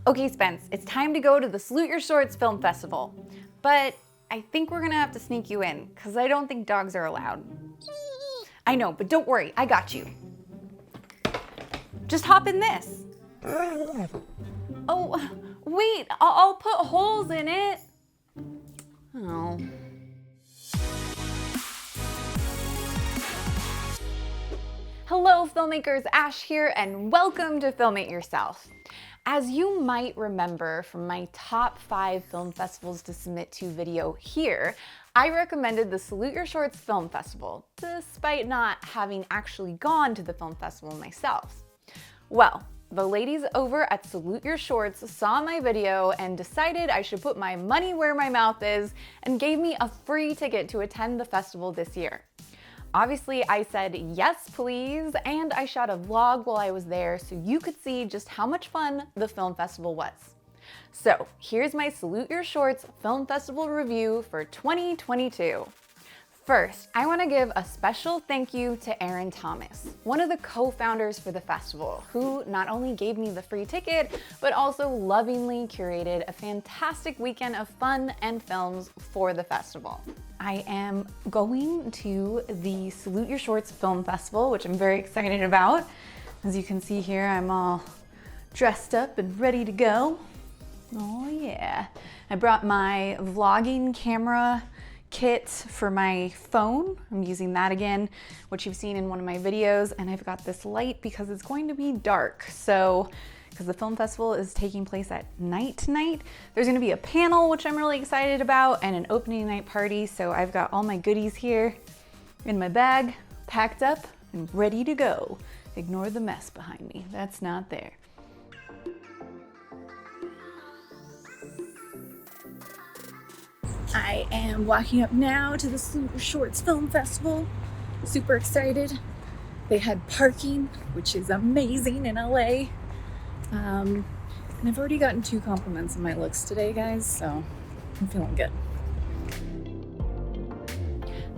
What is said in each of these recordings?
Okay, Spence, it's time to go to the Salute Your Shorts Film Festival. But I think we're gonna have to sneak you in, because I don't think dogs are allowed. I know, but don't worry, I got you. Just hop in this. Oh, wait, I'll put holes in it. Oh. Hello, filmmakers, Ash here, and welcome to Film It Yourself. As you might remember from my top 5 film festivals to submit to video here, I recommended the Salute Your Shorts Film Festival, despite not having actually gone to the film festival myself. Well, the ladies over at Salute Your Shorts saw my video and decided I should put my money where my mouth is and gave me a free ticket to attend the festival this year. Obviously, I said yes, please, and I shot a vlog while I was there so you could see just how much fun the film festival was. So here's my Salute Your Shorts Film Festival review for 2022. First, I want to give a special thank you to Aaron Thomas, one of the co-founders for the festival, who not only gave me the free ticket, but also lovingly curated a fantastic weekend of fun and films for the festival. I am going to the Salute Your Shorts Film Festival, which I'm very excited about. As you can see here, I'm all dressed up and ready to go. Oh yeah. I brought my vlogging camera kit for my phone. I'm using that again, which you've seen in one of my videos, and I've got this light because it's going to be dark. So, because the film festival is taking place at night tonight, there's going to be a panel, which I'm really excited about, and an opening night party. So I've got all my goodies here in my bag, packed up and ready to go. Ignore the mess behind me. That's not there. I am walking up now to the Salute Your Shorts Film Festival. Super excited. They had parking, which is amazing in LA. And I've already gotten 2 compliments on my looks today, guys, so I'm feeling good.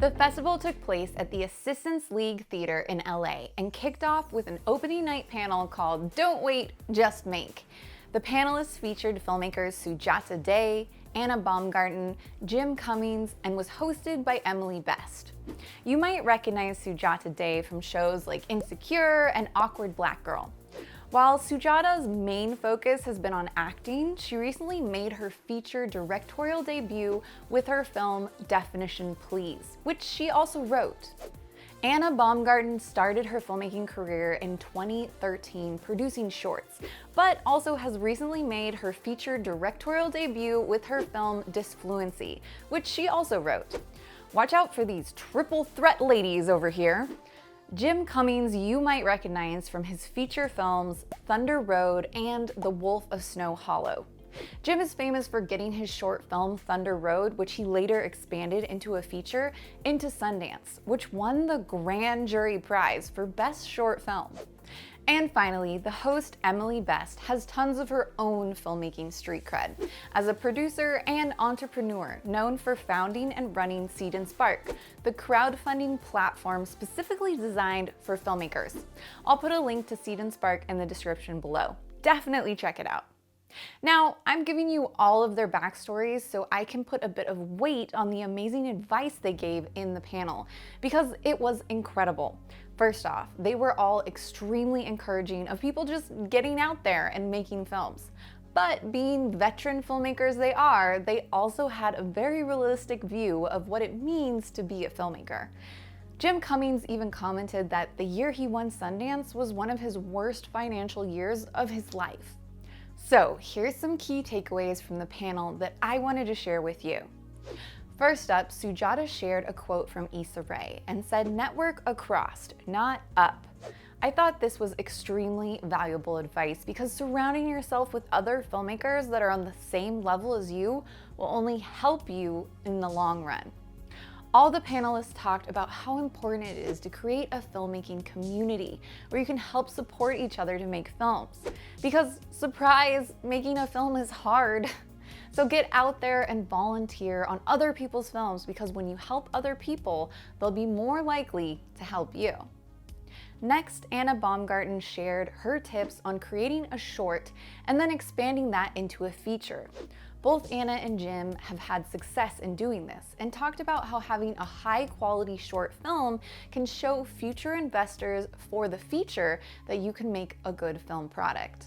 The festival took place at the Assistance League Theater in LA and kicked off with an opening night panel called Don't Wait, Just Make. The panelists featured filmmakers Sujata Day, Anna Baumgarten, Jim Cummings, and was hosted by Emily Best. You might recognize Sujata Day from shows like Insecure and Awkward Black Girl. While Sujata's main focus has been on acting, she recently made her feature directorial debut with her film Definition Please, which she also wrote. Anna Baumgarten started her filmmaking career in 2013 producing shorts, but also has recently made her feature directorial debut with her film Disfluency, which she also wrote. Watch out for these triple threat ladies over here. Jim Cummings you might recognize from his feature films Thunder Road and The Wolf of Snow Hollow. Jim is famous for getting his short film Thunder Road, which he later expanded into a feature, into Sundance, which won the Grand Jury Prize for Best Short Film. And finally, the host Emily Best has tons of her own filmmaking street cred as a producer and entrepreneur known for founding and running Seed and Spark, the crowdfunding platform specifically designed for filmmakers. I'll put a link to Seed and Spark in the description below. Definitely check it out. Now, I'm giving you all of their backstories so I can put a bit of weight on the amazing advice they gave in the panel, because it was incredible. First off, they were all extremely encouraging of people just getting out there and making films. But being veteran filmmakers they also had a very realistic view of what it means to be a filmmaker. Jim Cummings even commented that the year he won Sundance was one of his worst financial years of his life. So here's some key takeaways from the panel that I wanted to share with you. First up, Sujata shared a quote from Issa Rae and said, "Network across, not up." I thought this was extremely valuable advice because surrounding yourself with other filmmakers that are on the same level as you will only help you in the long run. All the panelists talked about how important it is to create a filmmaking community where you can help support each other to make films. Because, surprise, making a film is hard. So get out there and volunteer on other people's films, because when you help other people, they'll be more likely to help you. Next, Anna Baumgarten shared her tips on creating a short and then expanding that into a feature. Both Anna and Jim have had success in doing this and talked about how having a high-quality short film can show future investors for the feature that you can make a good film product.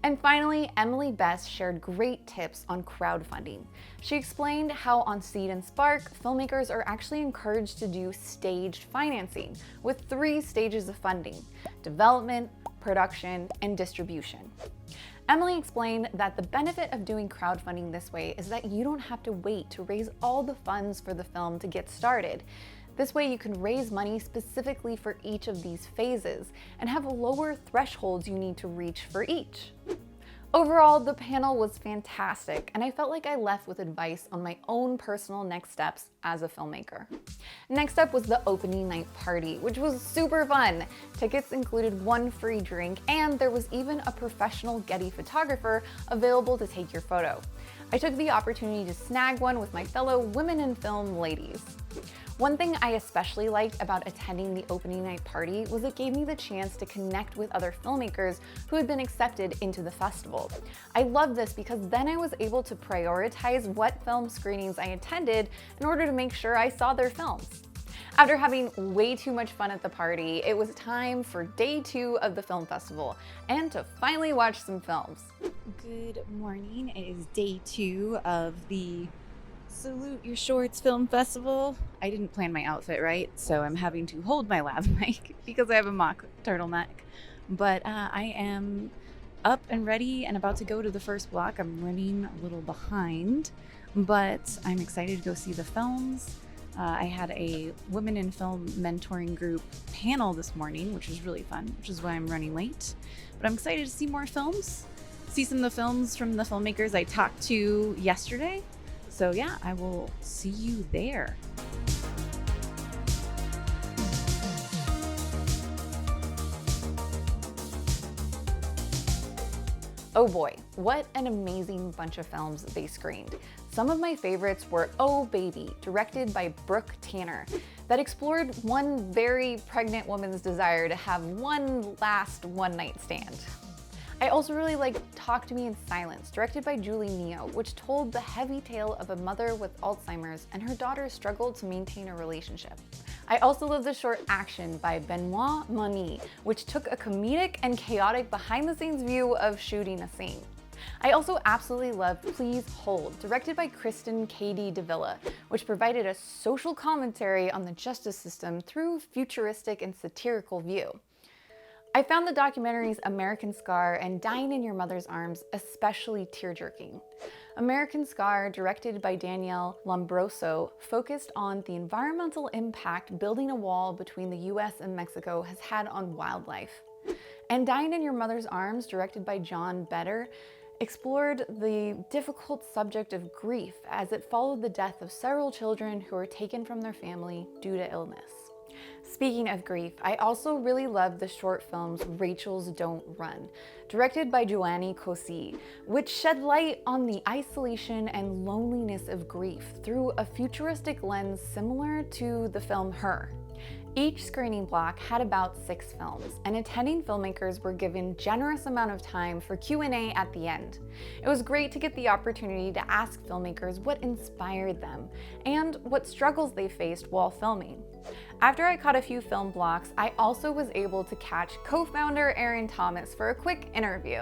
And finally, Emily Best shared great tips on crowdfunding. She explained how on Seed and Spark, filmmakers are actually encouraged to do staged financing with 3 stages of funding: development, production, and distribution. Emily explained that the benefit of doing crowdfunding this way is that you don't have to wait to raise all the funds for the film to get started. This way you can raise money specifically for each of these phases and have lower thresholds you need to reach for each. Overall, the panel was fantastic, and I felt like I left with advice on my own personal next steps as a filmmaker. Next up was the opening night party, which was super fun. Tickets included 1 free drink, and there was even a professional Getty photographer available to take your photo. I took the opportunity to snag one with my fellow women in film ladies. One thing I especially liked about attending the opening night party was it gave me the chance to connect with other filmmakers who had been accepted into the festival. I loved this because then I was able to prioritize what film screenings I attended in order to make sure I saw their films. After having way too much fun at the party, it was time for day 2 of the film festival and to finally watch some films. Good morning. It is day 2 of the Salute Your Shorts Film Festival. I didn't plan my outfit right, so I'm having to hold my lav mic because I have a mock turtleneck. But I am up and ready and about to go to the first block. I'm running a little behind, but I'm excited to go see the films. I had a Women in Film mentoring group panel this morning, which was really fun, which is why I'm running late. But I'm excited to see more films, see some of the films from the filmmakers I talked to yesterday. So yeah, I will see you there. Oh boy, what an amazing bunch of films they screened. Some of my favorites were Oh Baby, directed by Brooke Tanner, that explored one very pregnant woman's desire to have one last one-night stand. I also really liked Talk to Me in Silence, directed by Julie Neo, which told the heavy tale of a mother with Alzheimer's and her daughter's struggle to maintain a relationship. I also love the short Action by Benoit Moni, which took a comedic and chaotic behind-the-scenes view of shooting a scene. I also absolutely loved Please Hold, directed by Kristen K.D. Davila, which provided a social commentary on the justice system through a futuristic and satirical view. I found the documentaries American Scar and Dying in Your Mother's Arms especially tear-jerking. American Scar, directed by Danielle Lombroso, focused on the environmental impact building a wall between the US and Mexico has had on wildlife. And Dying in Your Mother's Arms, directed by John Better, explored the difficult subject of grief as it followed the death of several children who were taken from their family due to illness. Speaking of grief, I also really loved the short films Rachel's Don't Run, directed by Joanne Cossey, which shed light on the isolation and loneliness of grief through a futuristic lens similar to the film Her. Each screening block had about 6 films, and attending filmmakers were given generous amount of time for Q&A at the end. It was great to get the opportunity to ask filmmakers what inspired them and what struggles they faced while filming. After I caught a few film blocks, I also was able to catch co-founder Aaron Thomas for a quick interview.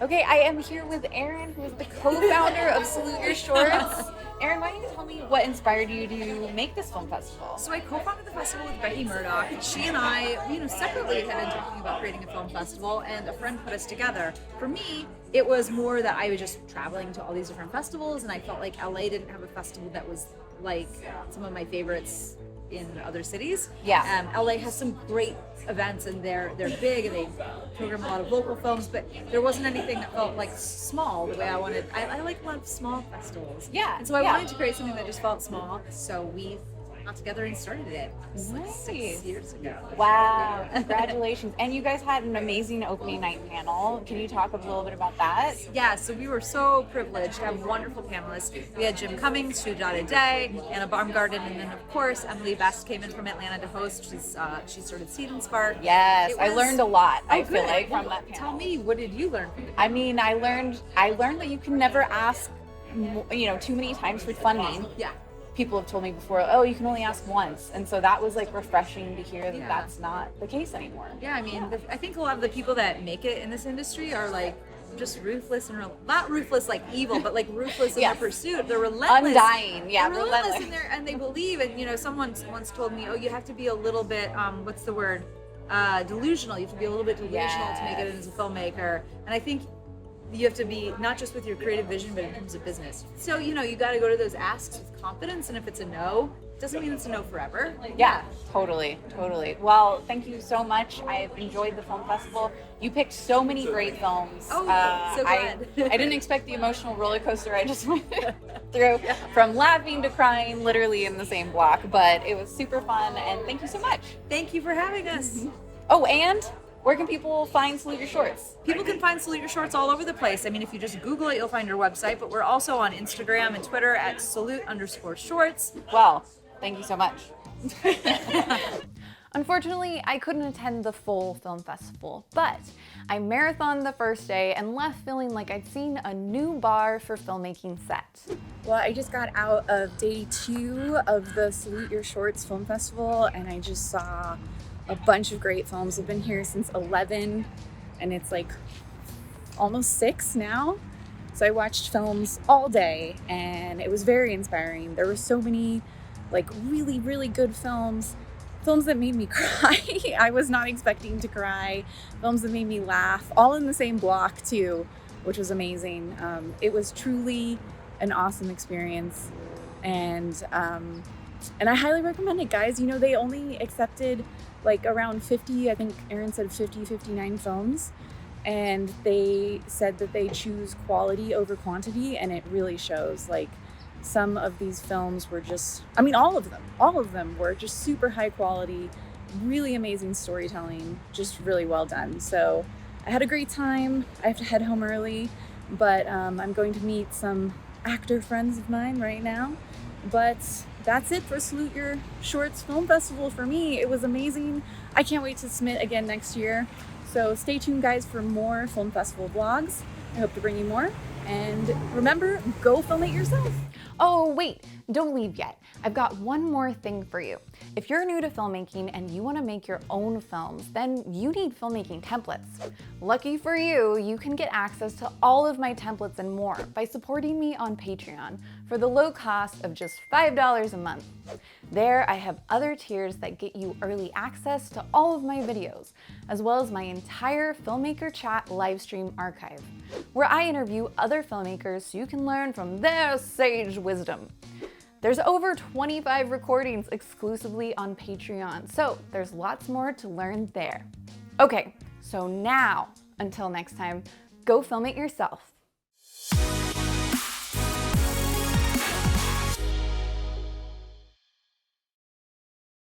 Okay, I am here with Aaron, who is the co-founder of Salute Your Shorts. Aaron, why don't you tell me what inspired you to make this film festival? So I co-founded the festival with Becky Murdoch. She and I, separately had been talking about creating a film festival, and a friend put us together. For me, it was more that I was just traveling to all these different festivals, and I felt like LA didn't have a festival that was like some of my favorites in other cities. Yeah. LA has some great events, and they're big, and they program a lot of local films, but there wasn't anything that felt like small the way I wanted. I like a lot of small festivals. Yeah. And so I wanted to create something that just felt small. So we got together and started it. It was like 6 Nice. years ago. Wow, congratulations. And you guys had an amazing opening night panel. Can you talk a little bit about that? Yeah, so we were so privileged to have wonderful panelists. We had Jim Cummings, Sujata, Anna Baumgarten, and then of course Emily Best came in from Atlanta to host. She started Seed and Spark. Yes, It I was- learned a lot, I Oh, feel good. like, Well, from that panel. Tell me, what did you learn from it? I mean, I learned that you can never ask, too many times for funding. Yeah. People have told me before, oh, you can only ask once. And so that was like refreshing to hear that Yeah. that's not the case anymore. Yeah, I mean, I think a lot of the people that make it in this industry are like just ruthless and not ruthless like evil, but like ruthless in Yes. their pursuit. They're relentless. Undying, yeah, They're relentless relentless. in their, and they believe. And someone once told me, oh, you have to be a little bit, what's the word? Delusional. You have to be a little bit delusional to make it as a filmmaker. And I think you have to be not just with your creative vision, but in terms of business. So you got to go to those asks with confidence, and if it's a no, it doesn't mean it's a no forever. Yeah, totally. Well, thank you so much. I've enjoyed the film festival. You picked so many great films. Oh, so I glad. didn't expect the emotional roller coaster I just went through, from laughing to crying, literally in the same block. But it was super fun, and thank you so much. Thank you for having us. Oh, and where can people find Salute Your Shorts? People can find Salute Your Shorts all over the place. I mean, if you just Google it, you'll find our website, but we're also on Instagram and Twitter at salute_shorts. Well, thank you so much. Unfortunately, I couldn't attend the full film festival, but I marathoned the first day and left feeling like I'd seen a new bar for filmmaking set. Well, I just got out of day 2 of the Salute Your Shorts Film Festival, and I just saw a bunch of great films. I've been here since 11, and it's like almost 6 now. So I watched films all day, and it was very inspiring. There were so many really, really good films that made me cry. I was not expecting to cry. Films that made me laugh, all in the same block too, which was amazing. It was truly an awesome experience, and I highly recommend it, guys. They only accepted around 50, I think Aaron said 50, 59 films, and they said that they choose quality over quantity, and it really shows. Some of these films were just, all of them were just super high quality, really amazing storytelling, just really well done. So I had a great time. I have to head home early, but I'm going to meet some actor friends of mine right now. But that's it for Salute Your Shorts Film Festival for me. It was amazing. I can't wait to submit again next year. So stay tuned, guys, for more film festival vlogs. I hope to bring you more. And remember, go film it yourself. Oh, wait, don't leave yet. I've got one more thing for you. If you're new to filmmaking and you want to make your own films, then you need filmmaking templates. Lucky for you, you can get access to all of my templates and more by supporting me on Patreon for the low cost of just $5 a month. There, I have other tiers that get you early access to all of my videos, as well as my entire Filmmaker Chat livestream archive, where I interview other filmmakers so you can learn from their sage wisdom. There's over 25 recordings exclusively on Patreon, so there's lots more to learn there. Okay, so now, until next time, go film it yourself.